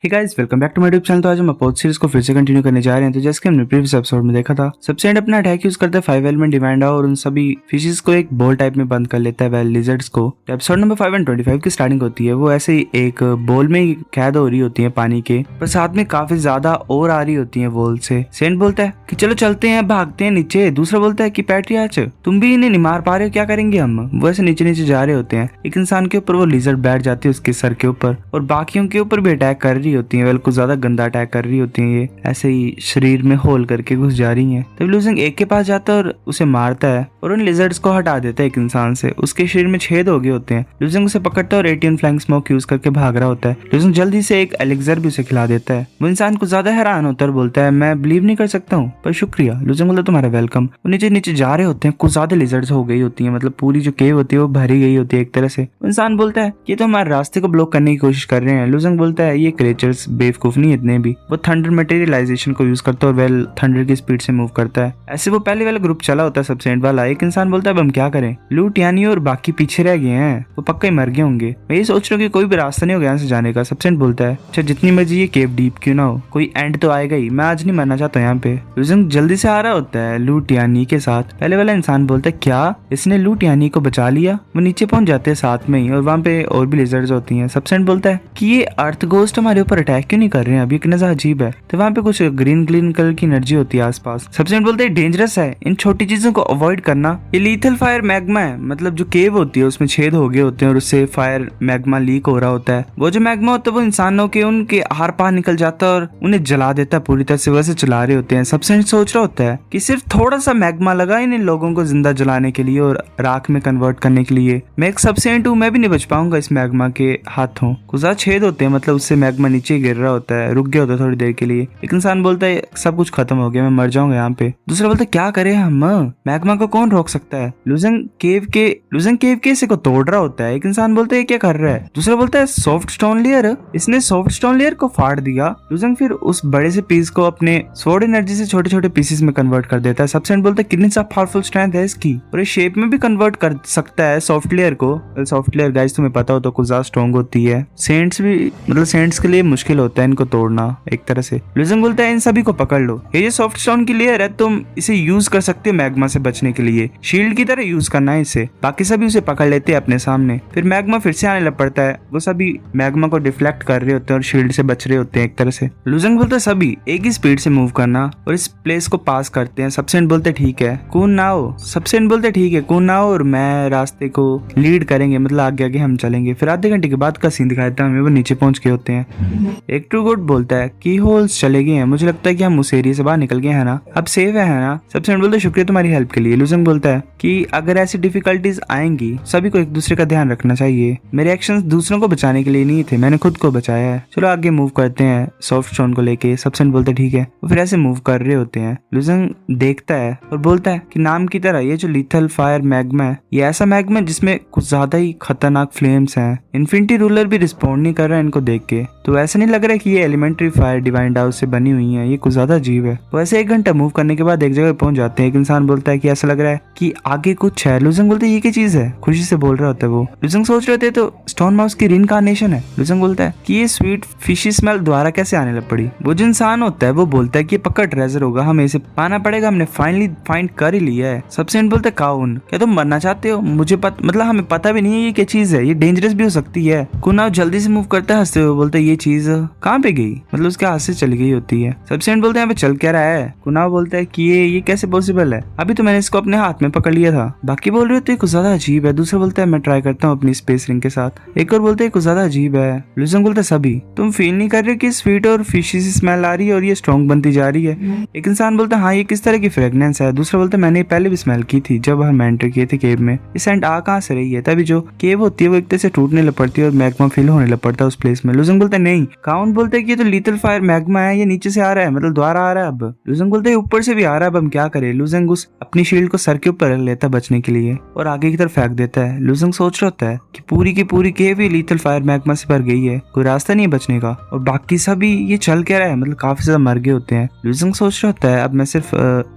Hey guys, welcome back to my YouTube channel. तो आज हम अपोज सीरीज को फिर से कंटिन्यू करने जा रहे हैं। तो जैसे कि हमने प्रीवियस एपिसोड में देखा था, सबसे एंड अपना अटैक यूज करता है 5 एलिमेंट डिवाइंड और उन सभी फिशेस को एक बॉल टाइप में बंद कर लेता है, वेल लिजर्ड्स को। तो एपिसोड नंबर 525 की स्टार्टिंग होती है। वो ऐसे ही एक बॉल में ही कैद हो रही होती है पानी के, पर साथ में काफी ज्यादा और आ रही होती है वॉल से। सेंट बोलता है कि चलो चलते हैं, भागते हैं नीचे। दूसरा बोलता है कि पैट्रियाच, तुम भी इन्हें नहीं मार पा रहे हो, क्या करेंगे हम। वो ऐसे नीचे नीचे जा रहे होते हैं। एक इंसान के ऊपर वो लिजर्ड बैठ जाती है उसके सर के ऊपर, और बाकियों के ऊपर भी अटैक कर रही होती है। वेल कुछ गंदा अटैक कर रही होती है। ये ऐसे ही शरीर में होल करके घुस जा रही हैं। तब लूजिंग एक के पास जाता है और उसे मारता है और उन लिजर्ड्स को हटा देता है एक इंसान से। उसके शरीर में छेद हो गए होते हैं। लूजिंग उसे पकड़ता है और 18 फ्लाइंग स्मोक यूज करके भाग रहा होता है। लूजिंग जल्दी से एक एलेक्सर भी उसे खिला देता है। वो इंसान को ज्यादा हैरान होता है और बोलता है मैं बिलीव नहीं कर सकता हूँ, पर शुक्रिया। लूजिंग बोलता तुम्हारा वेलकम। वो नीचे नीचे जा रहे होते हैं। कुछ ज्यादा लिजर्ड्स हो गई होती है, मतलब पूरी जो केव होती है वो भरी गई होती है एक तरह से। इंसान बोलता है ये तो हमारे रास्ते को ब्लॉक करने की कोशिश कर रहे हैं। लूजिंग बोलता है ये क्रिएचर्स बेवकूफ नहीं इतने भी। वो थंडर मटेरियलाइजेशन को यूज करता है और वेल थंडर की स्पीड से मूव करता है। ऐसे वो पहले वाला ग्रुप चला होता है सबसेंट वाला। एक इंसान बोलता है अब हम क्या करें, लूट यानी और बाकी पीछे रह गए हैं, वो पक्का ही मर गए होंगे। मैं ये सोच रहा हूँ कि कोई भी रास्ता नहीं होगा यहाँ से जाने का। सबसेंट बोलता है अच्छा जितनी मर्जी ये केव डीप क्यों ना हो, कोई एंड तो आएगा ही, मैं आज नहीं मरना चाहता यहाँ पे। लूजिंग जल्दी से आ रहा होता है लूट यानी के साथ। पहले वाला इंसान बोलता है क्या इसने लूट यानी को बचा लिया। वो नीचे पहुंच जाते हैं साथ में ही, और वहाँ पे और भी लिजर्ड्स होती हैं। सबसेंट बोलता है कि ये अर्थ गोस्ट हमारे ऊपर अटैक क्यों नहीं कर रहे हैं, अभी नजर अजीब है। तो वहाँ पे कुछ ग्रीन ग्रीन कलर की एनर्जी होती है आसपास। सबसेंट बोलते हैं डेंजरस है, इन छोटी चीजों को अवॉइड करना। ये लीथल फायर मैग्मा है, मतलब जो केव होती है उसमें छेद हो गए होते हैं और उससे फायर मैग्मा लीक हो रहा होता है। वो जो मैग्मा होता है वो इंसानों के उनके आर पार निकल जाता है और उन्हें जला देता है पूरी तरह से। वैसे चला रहे होते हैं। सबसेंट सोच रहा होता है कि सिर्फ थोड़ा सा मैग्मा लगा इन लोगों को जिंदा जलाने के लिए और राख में कन्वर्ट करने के लिए। मैं एक सबसेंट हूँ, मैं भी नहीं बच पाऊंगा इस मैग्मा के हाथों। कुछ छेद होते हैं, मतलब उससे मैग्मा नीचे गिर रहा होता है, रुक गया होता है थोड़ी देर के लिए। एक इंसान बोलता है सब कुछ खत्म हो गया, मैं मर जाऊंगा यहाँ पे। दूसरा बोलता है क्या करें हम, मैग्मा को कौन रोक सकता है। लूजिंग केव के इसे को तोड़ रहा होता है। एक इंसान बोलता है क्या कर रहा है। दूसरा बोलता है सॉफ्ट स्टोन लेयर, इसने सॉफ्ट स्टोन लेयर को फाड़ दिया। लूजिंग फिर उस बड़े से पीस को अपने स्वॉर्ड एनर्जी से छोटे छोटे पीसेस में कन्वर्ट कर देता है। सबसेंट बोलता है कितनी सा पावरफुल स्ट्रेंथ है इसकी, और ये शेप में भी कन्वर्ट कर सकता है सॉफ्ट लेयर को। सॉफ्ट लेयर गाइस तुम्हें पता हो तो कुछ ज्यादा स्ट्रॉन्ग होती है। सेंट्स भी, मतलब सेंट्स के लिए मुश्किल होता है इनको तोड़ना एक तरह से। लूजिंग बोलता है इन सभी को पकड़ लो, ये सॉफ्ट स्टोन की लेयर है, तुम इसे यूज कर सकते हो मैग्मा से बचने के लिए, शील्ड की तरह यूज करना है इसे। बाकी सभी उसे पकड़ लेते हैं अपने सामने। फिर मैग्मा फिर से आने लग पड़ता है। वो सभी मैग्मा को डिफ्लेक्ट कर रहे होते हैं और शील्ड से बच रहे होते हैं एक तरह से। लूजिंग बोलता है सभी एक ही स्पीड से मूव करना और इस प्लेस को पास करते हैं। सबसेंट बोलते ठीक है कून ना हो। सबसेंट बोलते ठीक है कून ना हो और मैं रास्ते को लीड करेंगे, मतलब आगे आगे हम चलेंगे। फिर आधे घंटे के बाद का सीन दिखाया था हमें, वो नीचे पहुंच गए होते हैं। एक ट्रू गुड बोलता है की होल्स चले गए हैं, मुझे लगता है कि हम उस एरिया से बाहर निकल गए हैं ना, अब सेफ है ना। सबसेंट बोलता है शुक्रिया तुम्हारी हेल्प के लिए। लूजिंग बोलता है कि अगर ऐसी डिफिकल्टीज आएंगी सभी को एक दूसरे का ध्यान रखना चाहिए, मेरे एक्शंस दूसरों को बचाने के लिए नहीं थे, मैंने खुद को बचाया है। चलो आगे मूव करते हैं सॉफ्ट स्टोन को लेके। सबसेंट बोलता है ठीक है। वो फिर ऐसे मूव कर रहे होते हैं। लूजिंग देखता है और बोलता है कि नाम की तरह ये जो लीथल फायर मैग्मा है, ये ऐसा मैग्मा है जिसमें कुछ ज्यादा ही खतरनाक फ्लेम्स हैं। इन्फिनिटी रूलर भी रिस्पॉन्ड नहीं कर रहा है इनको देख के, तो ऐसा नहीं लग रहा है कि ये एलिमेंट्री फायर डिवाइन हाउस से बनी हुई है, ये कुछ ज्यादा अजीब है। तो ऐसे 1 घंटा मूव करने के बाद एक जगह पहुंच जाते हैं। एक इंसान बोलता है कि ऐसा लग रहा है कि आगे कुछ है। लूजिंग बोलते है ये क्या चीज है, खुशी से बोल रहा होता है वो। लूजिंग सोच रहे थे तो स्टोन माउस की रीइंकार्नेशन है। लूजिंग बोलता है कि ये स्वीट फिशी स्मेल दोबारा कैसे आने लग पड़ी। वो जो इंसान होता है वो बोलता है कि पक्का ट्रेजर होगा, हमें इसे पाना पड़ेगा, हमने फाइनली फाइंड कर ही लिया है। सबसेंट बोलते काउन क्या तुम मरना चाहते हो, मुझे मतलब हमें पता भी नहीं है ये क्या चीज है, ये डेंजरस भी हो सकती है। कुनाव जल्दी से मूव करता है हंसते हुए, बोलते है ये चीज कहाँ पे गई, मतलब उसके हाथ से चली गई होती है। सबसेंट बोलते हैं यहाँ पे चल क्या रहा है। कुनाव बोलता है कि ये कैसे पॉसिबल है, अभी तो मैंने इसको अपने हाथ में पकड़ लिया था। बाकी बोल रहे होते कुछ ज्यादा अजीब है। दूसरा बोलता है मैं ट्राई करता हूँ अपनी स्पेस रिंग के साथ। एक और बोलते है कुछ ज्यादा अजीब है। लूजिंग बोलता है सभी तुम फील नहीं कर रहे कि स्वीट और फिशी सी स्मेल आ रही है और ये स्ट्रॉन्ग बनती जा रही है। एक इंसान बोलता है हाँ ये किस तरह की फ्रेग्रेंस है। दूसरा बोलता है मैंने पहले भी स्मेल की थी जब हम एंटर किए थे केव में, ये सेंट आ कहाँ से रही है। तभी जो केव होती है वो एक तरह से टूटने लग पड़ती है और मैग्मा फील होने लग पड़ता है उस प्लेस में। लूजिंग बोलता है नहीं। काउन बोलता है कि ये तो लीथल फायर मैग्मा है, ये नीचे से आ रहा है, मतलब द्वारा आ रहा है। अब लूजिंग बोलते है ऊपर से भी आ रहा है, अब हम क्या करें। लूजिंग उस अपनी शील्ड को सर के ऊपर रख लेता है बचने के लिए और आगे की तरफ फेंक देता है। लूजिंग सोच रहा होता है कि पूरी की पूरी केव ही लीथल फायर मैग्मा से भर गई है, कोई रास्ता नहीं है बचने का, और बाकी सभी ये चल क्या रहा है, मतलब काफी ज्यादा मर गए होते हैं। लूजिंग सोच रहा होता है अब मैं सिर्फ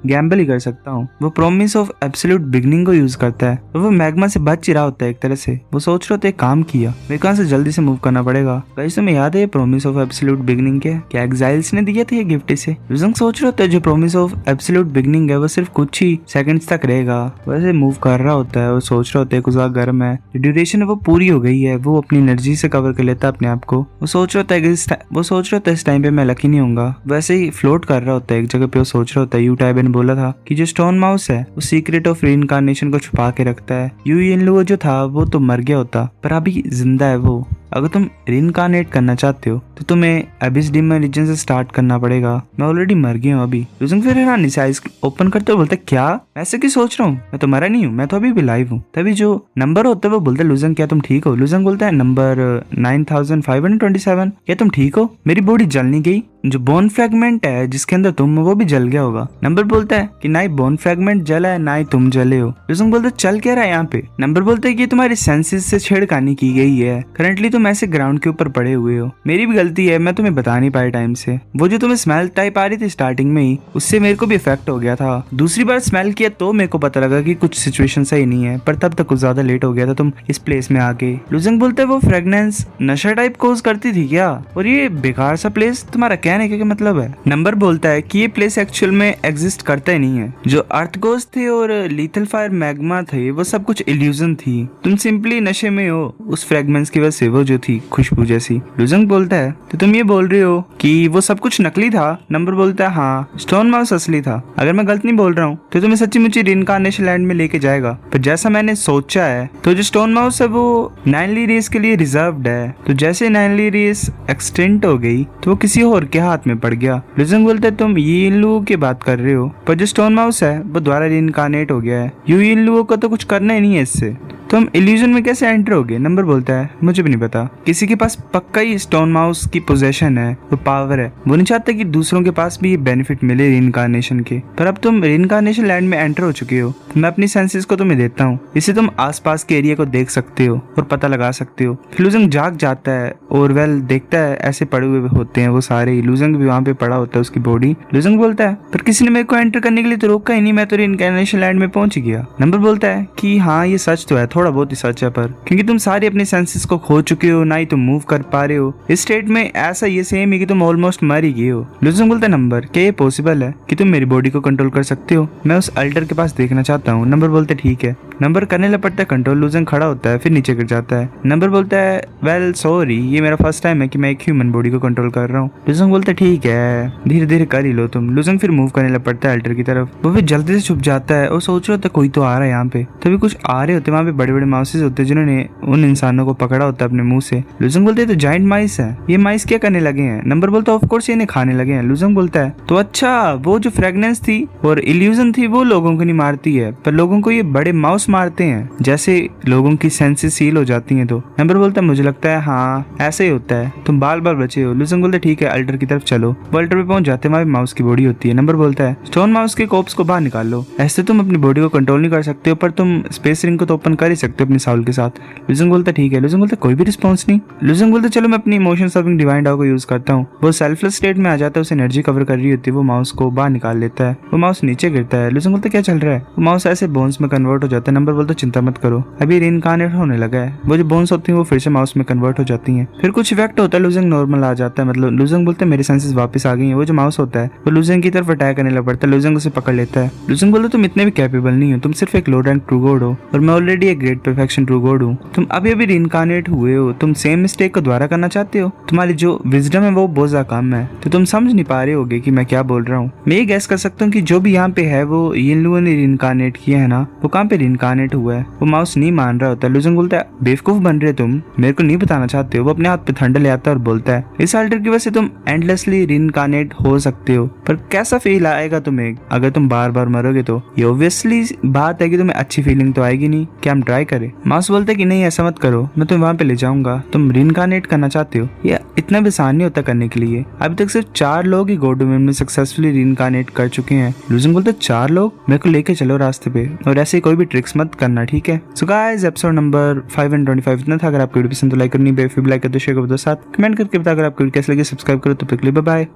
गैम्बल ही कर सकता हूँ। वो प्रॉमिस ऑफ एब्सोल्यूट बिगनिंग को यूज करता है और वो मैग्मा से बच ही रहा होता है एक तरह से। वो सोच रहे होते काम किया, मेरे कहां से जल्दी से मूव करना पड़ेगा। गाइस तुम्हें याद है प्रोमिस ऑफ एब्सोल्यूट बिगिनिंग क्या एग्जाइल्स ने दिया था ये गिफ्ट इसे? लुजंग सोच रहा होता है जो प्रोमिस ऑफ एब्सोल्यूट बिगिनिंग है वो सिर्फ कुछ ही सेकंड्स तक रहेगा। वैसे मूव कर रहा होता है, वो सोच रहा होता है कुछ ज्यादा गर्म है, जो ड्यूरेशन है वो पूरी हो गई है, वो अपनी एनर्जी से कवर कर लेता है अपने आप को। वो सोच रहा होता है इस टाइम पे मैं लकी नहीं होऊंगा। वैसे ही फ्लोट कर रहा होता है एक जगह पे। वो सोच रहा होता है यू टाइबे ने बोला था कि जो स्टोन माउस है वो सीक्रेट ऑफ रीइंकार्नेशन को छुपा के रखता है। यू यिनलुओ जो था वो तो मर गया होता पर अभी जिंदा है वो। अगर तुम रीइंकार्नेट करना चाहते हो तो तुम्हें अबिस डीमन रीजन से स्टार्ट करना पड़ेगा। मैं ऑलरेडी मर गया हूँ अभी। लुजंग फिर हैरानी से आइज ओपन करते हुए बोलता है क्या? ऐसे की सोच रहा हूँ? मैं तो मरा नहीं हूँ, मैं तो अभी भी लाइव हूँ। तभी जो नंबर होता है वो बोलता है लुजंग क्या तुम ठीक हो? लुजंग बोलता है नंबर 9527। क्या तुम ठीक हो? मेरी बॉडी जल नहीं गई? जो बोन फ्रेगमेंट है जिसके अंदर तुम वो भी जल गया होगा। नंबर बोलता है कि ना ही बोन फ्रेगमेंट जला है ना ही तुम जले हो। लुजंग बोलता है चल क्या रहा है यहाँ पे? नंबर बोलता है कि तुम्हारी सेंसेस से छेड़खानी की गई है। करंटली तुम ऐसे ग्राउंड के ऊपर पड़े हुए हो। मेरी भी गलती है, मैं तुम्हें बता नहीं पाया टाइम से। वो जो तुम्हें स्मेल टाइप आ रही थी स्टार्टिंग में ही, उससे मेरे को भी इफेक्ट हो गया था। दूसरी बार स्मेल किया तो मेरे को पता लगा कि कुछ सिचुएशन सही नहीं है, पर तब तक कुछ ज्यादा लेट हो गया था तुम इस प्लेस में आके। लुजंग बोलता है वो फ्रेगनेंस नशा टाइप कोज करती थी क्या? और ये बेकार सा प्लेस तुम्हारा कहने का मतलब है? नंबर बोलता है कि ये प्लेस एक्चुअल में एग्जिस्ट करता ही नहीं है। जो अर्थ गोज थे और लीथल फायर मैग्मा थे वो सब कुछ इल्यूजन थी। तुम सिंपली नशे में हो उस फ्रेगमेंट्स की वजह से, वो जो थी खुशबू जैसी। लुजंग बोलता है तो तुम ये बोल रहे हो कि वो सब कुछ नकली था? नंबर बोलता है हाँ, स्टोन माउस असली था। अगर मैं गलत नहीं बोल रहा हूँ तो तुम्हें सच्ची मुच्ची रीइंकार्नेशन लैंड में लेके जाएगा। पर जैसा मैंने सोचा है तो जो स्टोन माउस है वो नाइनली रेस के लिए रिजर्व्ड है। तो जैसे नाइनली रेस एक्सटेंट हो गई तो वो किसी और के हाथ में पड़ गया। लुजंग बोलता है तुम यिनलुओ की बात कर रहे हो, पर जो स्टोन माउस है वो दोबारा रीइंकार्नेट हो गया है। यू यिनलुओ को तो कुछ करना ही नहीं है इससे। तो हम इल्यूजन में कैसे एंटर हो गए? नंबर बोलता है मुझे भी नहीं पता। किसी के पास पक्का ही स्टोन माउस की पोजेशन है, वो पावर है। वो नहीं चाहता कि दूसरों के पास भी ये बेनिफिट मिले रीइंकार्नेशन के। पर अब तुम रीइंकार्नेशन लैंड में एंटर हो चुके हो तो मैं अपनी सेंसेस को तुम्हें देता हूँ। इससे तुम आसपास के एरिया को देख सकते हो और पता लगा सकते हो। लुजंग जाग जाता है और वेल देखता है ऐसे पड़े हुए होते हैं वो सारे। लुजंग भी वहाँ पे पड़ा होता है उसकी बॉडी। लुजंग बोलता है पर किसी ने मेरे को एंटर करने के लिए तो रोका ही नहीं, मैं तो रीइंकार्नेशन लैंड में पहुंच गया। नंबर बोलता है कि हाँ ये सच तो है, थोड़ा बहुत ही सच है, पर क्योंकि तुम सारे अपने सेंसेस को खो चुके हो, ना ही तुम मूव कर पा रहे हो। इस स्टेट में ऐसा ये सेम है कि तुम ऑलमोस्ट मर ही गए हो। लुजंग बोलता है नंबर क्या ये पॉसिबल है कि तुम मेरी बॉडी को कंट्रोल कर सकते हो? मैं उस अल्टर के पास देखना चाहता हूँ। नंबर बोलते ठीक है। नंबर करने लपटता है कंट्रोल। लुजंग खड़ा होता है फिर नीचे गिर जाता है। नंबर बोलता है वेल सॉरी, ये मेरा फर्स्ट टाइम है कि मैं एक ह्यूमन बॉडी को कंट्रोल कर रहा हूँ। लुजंग बोलता है ठीक है, धीरे धीरे कर ही लो तुम। लुजंग फिर मूव करने लपटता है अल्टर की तरफ। वो फिर जल्दी से छुप जाता है और सोच रहा होता है कोई तो आ रहा है यहाँ पे। तभी कुछ आ रहे होते वहाँ पे बड़े बड़े माउसेस होते हैं जिन्होंने उन इंसानों को पकड़ा होता है अपने मुंह से। लुजंग बोलते है तो जाइंट माइस है, ये माइस क्या करने लगे हैं? नंबर बोलता है ऑफ कोर्स ये इन्हें खाने लगे हैं। लुजंग बोलता है तो अच्छा वो जो फ्रेगनेंस थी और इल्यूजन थी वो लोगों को नहीं मारती है, पर लोगों को ये बड़े माउस मारते हैं जैसे लोगों की सेंसेस सील हो जाती हैं। तो नंबर बोलता है मुझे लगता है हाँ ऐसे ही होता है, तुम बाल बाल बचे हो। लुजंग बोलता है ठीक है अल्टर की तरफ चलो। वो अल्टर पे पहुंच जाते हैं, वहाँ माउस की बॉडी होती है। नंबर बोलता है स्टोन माउस के कोप्स को बाहर निकाल लो। ऐसे तुम अपनी बॉडी को कंट्रोल नहीं कर सकते हो, पर तुम स्पेस रिंग को तो ओपन कर ही सकते हो अपनी साउल के साथ। लुजंग बोलता है ठीक है। लुजंग बोलता है कोई भी रिस्पॉन्स नहीं। लुजंग बोलता है चलो मैं अपनी इमोशन सर्विंग डिवाइन डाउ को यूज करता हूँ। वो सेल्फलेस स्टेट में आ जाता है, उसे एनर्जी कवर कर रही होती है। वो माउस को बाहर निकाल लेता है, वो माउस नीचे गिरता है। लुजंग बोलता है क्या चल रहा है? वो माउस ऐसे बोन्स में कन्वर्ट हो जाता है। नंबर बोलता है चिंता मत करो, अभी रीइंकार्नेट होने लगा है। वो जो बोन्स होती हैं वो फिर से माउस में कन्वर्ट हो जाती हैं। फिर कुछ इफेक्ट होता है, लुजंग नॉर्मल आ जाता है। मतलब लुजंग बोलते हैं मेरे सेंसेस वापस आ गई हैं। वो जो माउस होता है वो लुजंग की तरफ अटैक करने लग पड़ता है। लुजंग उसे पकड़ लेता है। लुजंग बोलता है तुम इतने भी कैपेबल नहीं हो, तुम सिर्फ एक लो रैंक ट्रू गॉड हो और मैं ऑलरेडी एक ग्रेट परफेक्शन ट्रू गॉड हूँ। तुम अभी रीइंकार्नेट हुए हो, तुम सेम मिस्टेक को दोबारा करना चाहते हो। तुम्हारी जो विजडम है वो बहुत ज्यादा कम है, तो तुम समझ नहीं पा रहे होगे कि मैं क्या बोल रहा हूँ। मैं ये गैस कर सकता हूँ कि जो भी यहाँ पे है वो यिनलुओ ने रीइंकार्नेट किया है ना, वो कहाँ पे रीइंकार्नेट हुआ है। वो माउस नहीं मान रहा होता। लुजंग बोलता है बेवकूफ बन रहे तुम, मेरे को नहीं बताना चाहते हो। वो अपने हाथ पे थंडर ले आता है और बोलता है इस अल्टर की वजह से तुम एंडलेसली रीइंकार्नेट हो सकते हो, पर कैसा फील आएगा तुम्हें अगर तुम बार बार मरोगे? तो ये ऑब्वियसली बात है कि तुम्हें अच्छी फीलिंग तो आएगी नहीं। क्या हम ट्राई करें? माउस बोलता है कि नहीं ऐसा मत करो, मैं तुम्हें वहां पे ले जाऊंगा। तुम रीइंकार्नेट करना चाहते हो? ये इतना भी आसान नहीं होता करने के लिए। अभी तक सिर्फ 4 लोग ही गॉड डोमेन में सक्सेसफुली रीइंकार्नेट कर चुके हैं। लुजंग बोलता है 4 लोग? मेरे को लेके चलो रास्ते पे, और ऐसे कोई भी ट्रिक्स मत करना, ठीक है? सो गाइस एपिसोड नंबर 525 इतना था। अगर आपको वीडियो पसंद तो लाइक करनी, बेफिक्र लाइक कर दो, शेयर कर दो, साथ कमेंट करके बता। अगर आपको वीडियो कैसे लगे सब्सक्राइब करो। तो बाय बाय।